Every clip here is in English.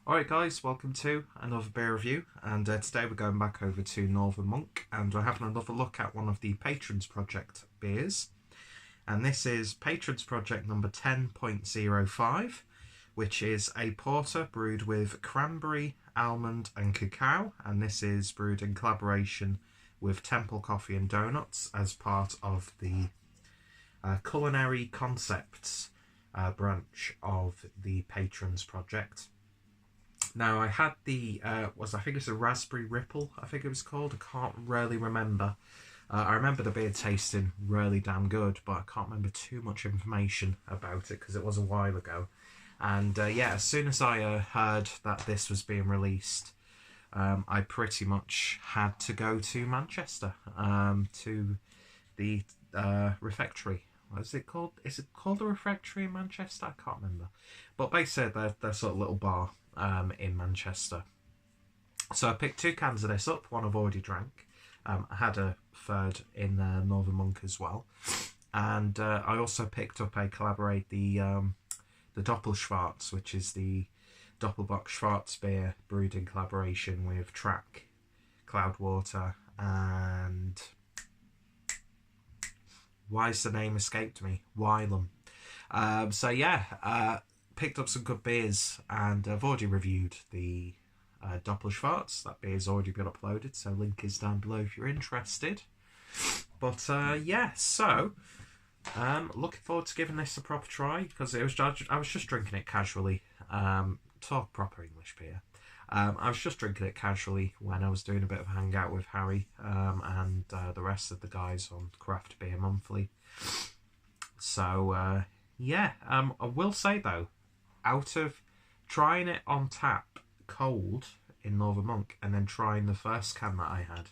Alright guys, welcome to another beer review, and today we're going back over to Northern Monk and we're having another look at one of the Patrons Project beers, and this is Patrons Project number 10.05, which is a porter brewed with cranberry, almond and cacao, and this is brewed in collaboration with Temple Coffee and Donuts as part of the Culinary Concepts branch of the Patrons Project. Now, I had the, I think it's a Raspberry Ripple, I think it was called. I can't really remember. I remember the beer tasting really damn good, but I can't remember too much information about it because it was a while ago. And yeah, as soon as I heard that this was being released, I pretty much had to go to Manchester, to the refectory. What is it called? Is it called the refectory in Manchester? I can't remember. But basically, they're sort of little bar in Manchester. So I picked 2 cans of this up. One I've already drank. I had a third in Northern Monk as well, and I also picked up the Doppelschwarz, which is the Doppelbock Schwarz beer brewed in collaboration with Track, Cloudwater, and why's the name escaped me? Wylam. So yeah, picked up some good beers, and I've already reviewed the Doppelschwarz. That beer's already been uploaded, so link is down below if you're interested. But yeah, so looking forward to giving this a proper try, because I was just drinking it casually. Talk proper English beer. I was just drinking it casually when I was doing a bit of a hangout with Harry and the rest of the guys on Craft Beer Monthly. So yeah, I will say though, out of trying it on tap cold in Northern Monk and then trying the first can that I had,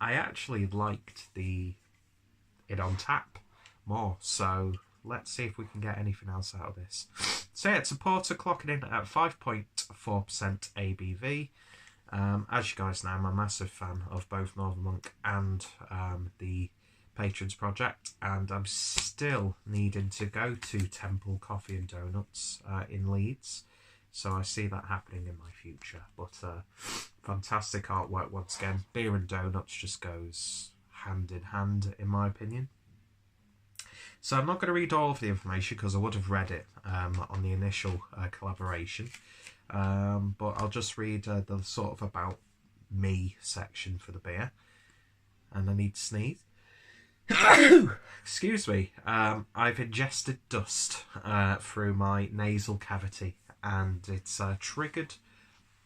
I actually liked it on tap more. So let's see if we can get anything else out of this. So yeah, it's a porter clocking in at 5.4% ABV. As you guys know, I'm a massive fan of both Northern Monk and the Patrons Project, and I'm still needing to go to Temple Coffee and Donuts in Leeds, so I see that happening in my future. But fantastic artwork once again. Beer and donuts just goes hand in hand in my opinion. So I'm not going to read all of the information because I would have read it on the initial collaboration, but I'll just read the sort of about me section for the beer, and I need to sneeze. Excuse me. I've ingested dust through my nasal cavity, and it's triggered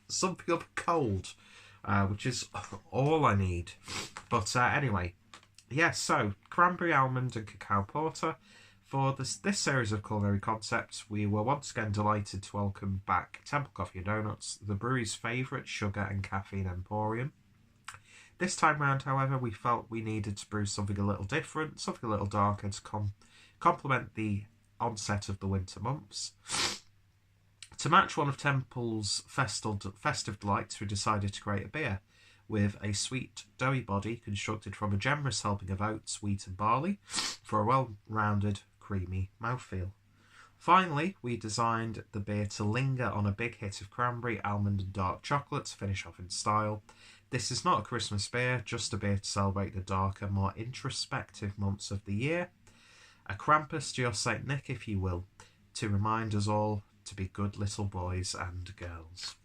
something of a cold, which is all I need. But anyway, yeah, so cranberry, almond and cacao porter. For this series of culinary concepts, we were once again delighted to welcome back Temple Coffee and Donuts, the brewery's favourite sugar and caffeine emporium. This time round, however, we felt we needed to brew something a little different, something a little darker to complement the onset of the winter months. To match one of Temple's festive delights, we decided to create a beer with a sweet, doughy body constructed from a generous helping of oats, wheat and barley for a well-rounded, creamy mouthfeel. Finally, we designed the beer to linger on a big hit of cranberry, almond and dark chocolate to finish off in style. This is not a Christmas beer, just a beer to celebrate the darker, more introspective months of the year. A Krampus to your Saint Nick, if you will, to remind us all to be good little boys and girls.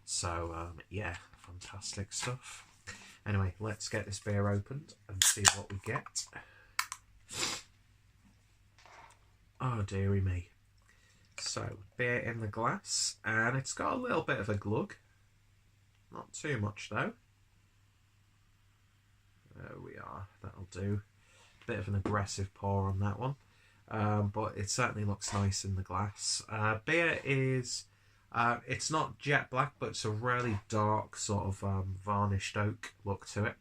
So, yeah, fantastic stuff. Anyway, let's get this beer opened and see what we get. Oh, dearie me. So, beer in the glass, and it's got a little bit of a glug. Not too much though. There we are, that'll do. Bit of an aggressive pour on that one, but it certainly looks nice in the glass. Beer is, it's not jet black, but it's a really dark sort of varnished oak look to it.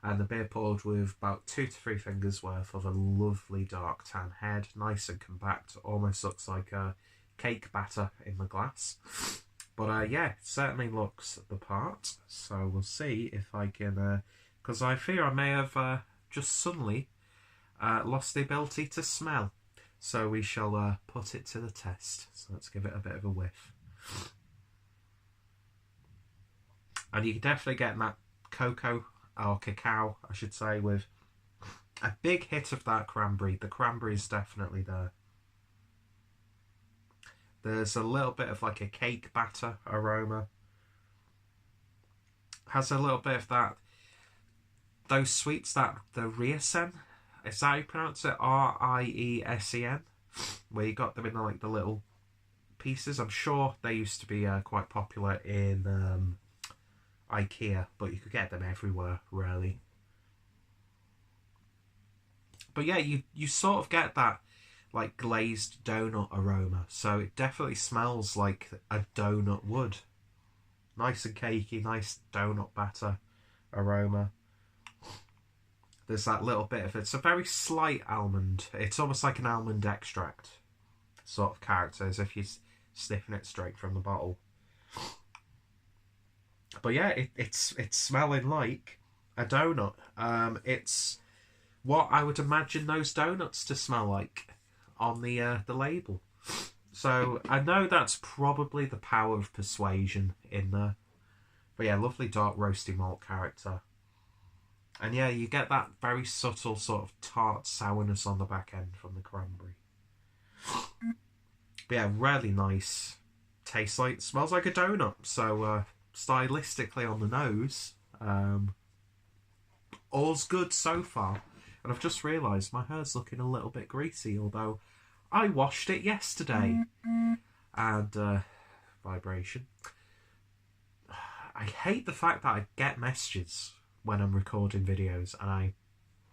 And the beer poured with about 2 to 3 fingers worth of a lovely dark tan head, nice and compact, almost looks like a cake batter in the glass. But yeah, it certainly looks the part, so we'll see if I can, because I fear I may have just suddenly lost the ability to smell. So we shall put it to the test. So let's give it a bit of a whiff. And you can definitely get that cocoa, or cacao, I should say, with a big hit of that cranberry. The cranberry is definitely there. There's a little bit of like a cake batter aroma. Has a little bit of that, those sweets that the Riesen, is that how you pronounce it? Riesen, where you got them in like the little pieces. I'm sure they used to be quite popular in IKEA, but you could get them everywhere, really. But yeah, you sort of get that like glazed donut aroma, so it definitely smells like a donut would. Nice and cakey, nice donut batter aroma. There's that little bit of it. It's a very slight almond. It's almost like an almond extract sort of character, as if you're sniffing it straight from the bottle. But yeah, it's smelling like a donut. It's what I would imagine those donuts to smell like on the label. So I know that's probably the power of persuasion in there. But yeah, lovely dark roasty malt character. And yeah, you get that very subtle sort of tart sourness on the back end from the cranberry. But yeah, really nice. Tastes like, smells like a donut. So stylistically on the nose, all's good so far. And I've just realised my hair's looking a little bit greasy, although I washed it yesterday. And vibration. I hate the fact that I get messages when I'm recording videos, and I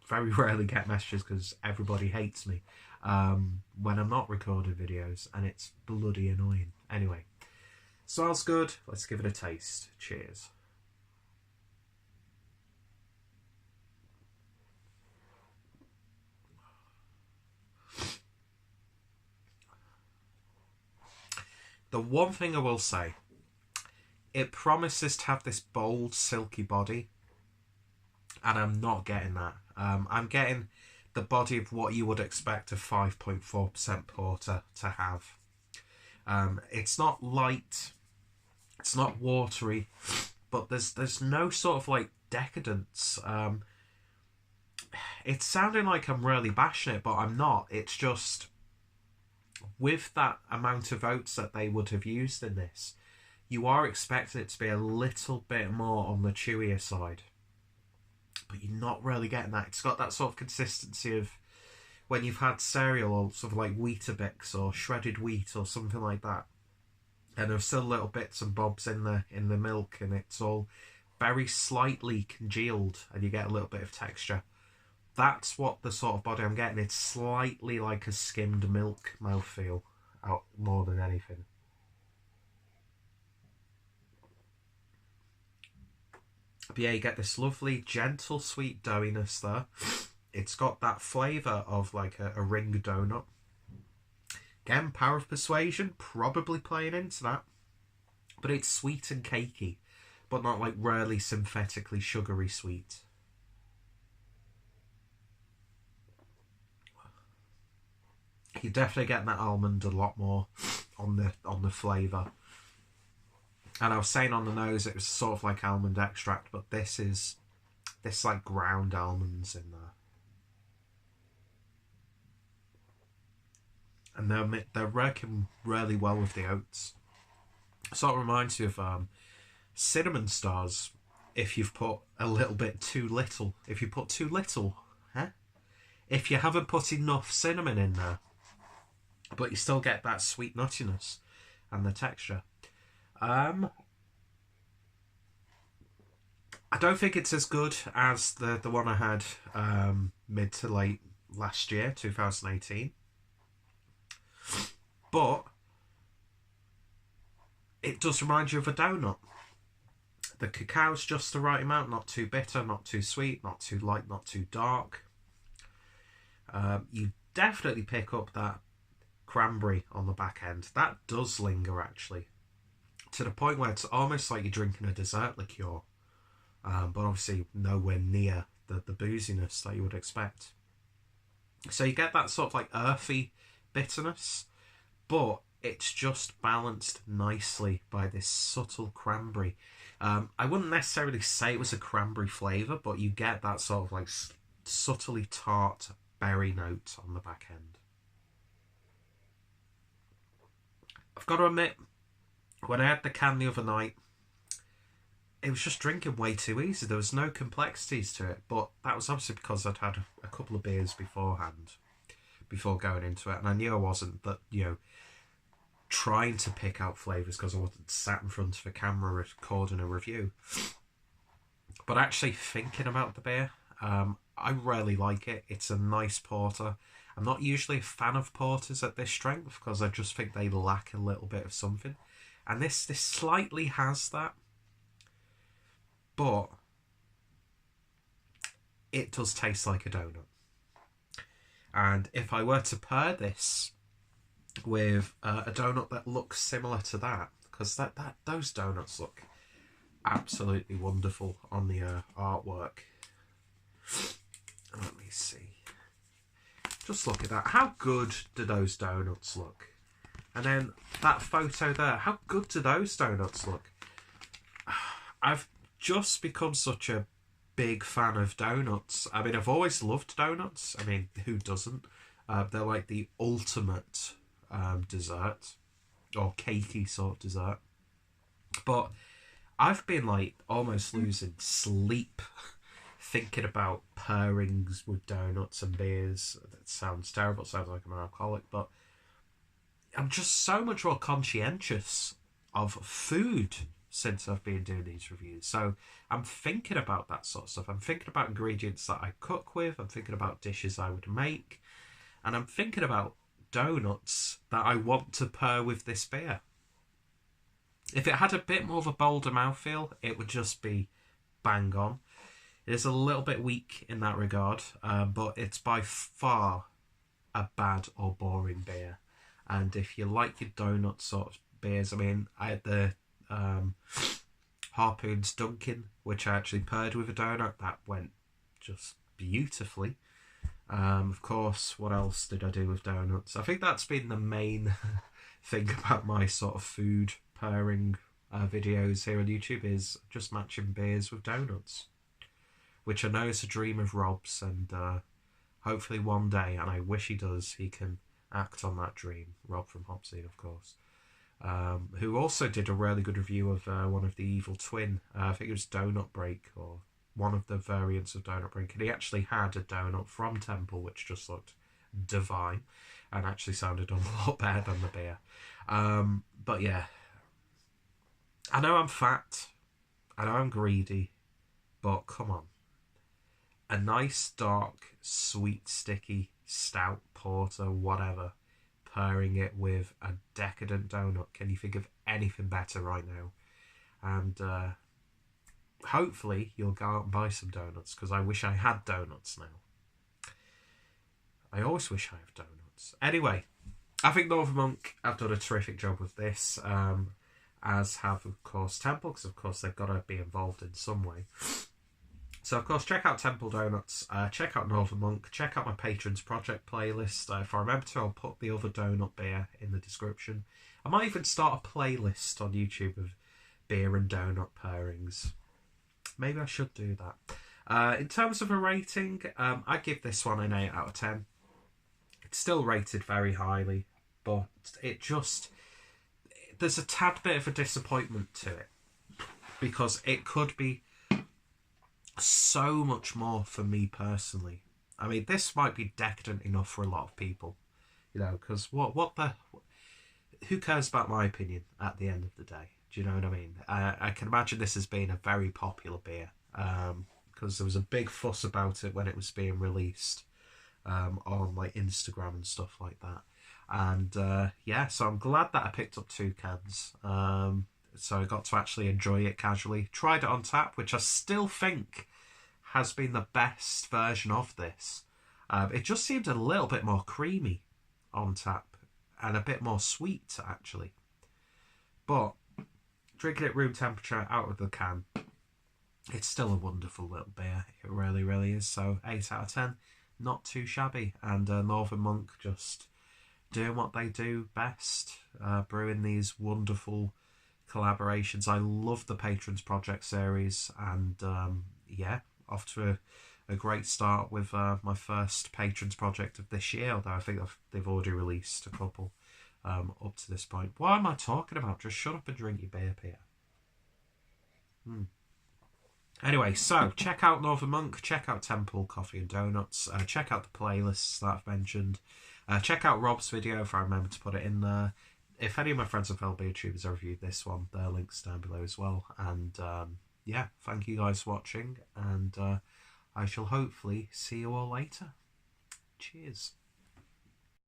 very rarely get messages because everybody hates me when I'm not recording videos, and it's bloody annoying. Anyway, smells good. Let's give it a taste. Cheers. The one thing I will say, it promises to have this bold, silky body, and I'm not getting that. I'm getting the body of what you would expect a 5.4% porter to have. It's not light, it's not watery, but there's no sort of like decadence. It's sounding like I'm really bashing it, but I'm not. It's just, with that amount of oats that they would have used in this, you are expecting it to be a little bit more on the chewier side. But you're not really getting that. It's got that sort of consistency of when you've had cereal or sort of like Weetabix or shredded wheat or something like that. And there's still little bits and bobs in the milk, and it's all very slightly congealed, and you get a little bit of texture. That's what the sort of body I'm getting. It's slightly like a skimmed milk mouthfeel, out more than anything. But yeah, you get this lovely, gentle, sweet doughiness there. It's got that flavour of like a ring donut. Again, power of persuasion, probably playing into that. But it's sweet and cakey, but not like really synthetically sugary sweet. You're definitely getting that almond a lot more on the flavour. And I was saying on the nose it was sort of like almond extract, but this like ground almonds in there. And they're working really well with the oats. Sort of reminds you of cinnamon stars if you've put a little bit too little. If you put too little, if you haven't put enough cinnamon in there, but you still get that sweet nuttiness and the texture. I don't think it's as good as the one I had mid to late last year, 2018. But it does remind you of a donut. The cacao's just the right amount, not too bitter, not too sweet, not too light, not too dark. You definitely pick up that cranberry on the back end. That does linger, actually, to the point where it's almost like you're drinking a dessert liqueur, but obviously nowhere near the booziness that you would expect. So you get that sort of like earthy bitterness, but it's just balanced nicely by this subtle cranberry. I wouldn't necessarily say it was a cranberry flavour, but you get that sort of like subtly tart berry note on the back end. I've got to admit, when I had the can the other night, it was just drinking way too easy. There was no complexities to it, but that was obviously because I'd had a couple of beers beforehand, before going into it, and I knew I wasn't, trying to pick out flavours because I wasn't sat in front of a camera recording a review. But actually thinking about the beer, I really like it. It's a nice porter. I'm not usually a fan of porters at this strength because I just think they lack a little bit of something. And this slightly has that. But it does taste like a donut. And if I were to pair this with a donut that looks similar to that, because those donuts look absolutely wonderful on the artwork. Let me see. Just look at that. How good do those donuts look? And then that photo there. How good do those donuts look? I've just become such a big fan of donuts. I mean, I've always loved donuts. I mean, who doesn't? They're like the ultimate dessert, or cakey sort of dessert. But I've been like almost losing sleep thinking about pairings with donuts and beers. That sounds terrible. It sounds like I'm an alcoholic, but I'm just so much more conscientious of food since I've been doing these reviews. So I'm thinking about that sort of stuff. I'm thinking about ingredients that I cook with. I'm thinking about dishes I would make. And I'm thinking about donuts that I want to pair with this beer. If it had a bit more of a bolder mouthfeel, it would just be bang on. It is a little bit weak in that regard, but it's by far a bad or boring beer. And if you like your donut sort of beers, I mean, I had the Harpoon's Dunkin', which I actually paired with a donut. That went just beautifully. Of course, what else did I do with donuts? I think that's been the main thing about my sort of food pairing videos here on YouTube, is just matching beers with donuts, which I know is a dream of Rob's, and hopefully one day, and I wish he does, he can act on that dream. Rob from Hopzine, of course, who also did a really good review of one of the Evil Twin. I think it was Donut Break, or one of the variants of Donut Break, and he actually had a donut from Temple which just looked divine and actually sounded a lot better than the beer. But yeah, I know I'm fat, I know I'm greedy, but come on. A nice, dark, sweet, sticky, stout, porter, whatever, pairing it with a decadent donut. Can you think of anything better right now? And hopefully you'll go out and buy some donuts, because I wish I had donuts now. I always wish I have donuts. Anyway, I think Northern Monk have done a terrific job with this, as have, of course, Temple, because, of course, they've got to be involved in some way. So, of course, check out Temple Donuts, check out Northern Monk, check out my Patrons Project playlist. If I remember to, I'll put the other donut beer in the description. I might even start a playlist on YouTube of beer and donut pairings. Maybe I should do that. In terms of a rating, I give this one an 8 out of 10. It's still rated very highly, but it just... there's a tad bit of a disappointment to it, because it could be so much more for me personally. I mean, this might be decadent enough for a lot of people, you know, because who cares about my opinion at the end of the day? Do you know what I mean? I can imagine this as being a very popular beer, because there was a big fuss about it when it was being released on like Instagram and stuff like that. And yeah, so I'm glad that I picked up 2 cans. So I got to actually enjoy it casually. Tried it on tap, which I still think has been the best version of this. It just seemed a little bit more creamy on tap and a bit more sweet, actually. But drinking it room temperature out of the can, it's still a wonderful little beer. It really, really is. So 8 out of 10, not too shabby. And Northern Monk just doing what they do best, brewing these wonderful collaborations. I love the Patrons Project series, and yeah, off to a great start with my first Patrons Project of this year, although I think they've already released a couple up to this point. What am I talking about? Just shut up and drink your beer, Peter. Anyway, so check out Northern Monk, check out Temple Coffee and Donuts, check out the playlists that I've mentioned, check out Rob's video if I remember to put it in there. If any of my friends and fellow beer tubers have reviewed this one, their links down below as well. And yeah, thank you guys for watching, and I shall hopefully see you all later. Cheers.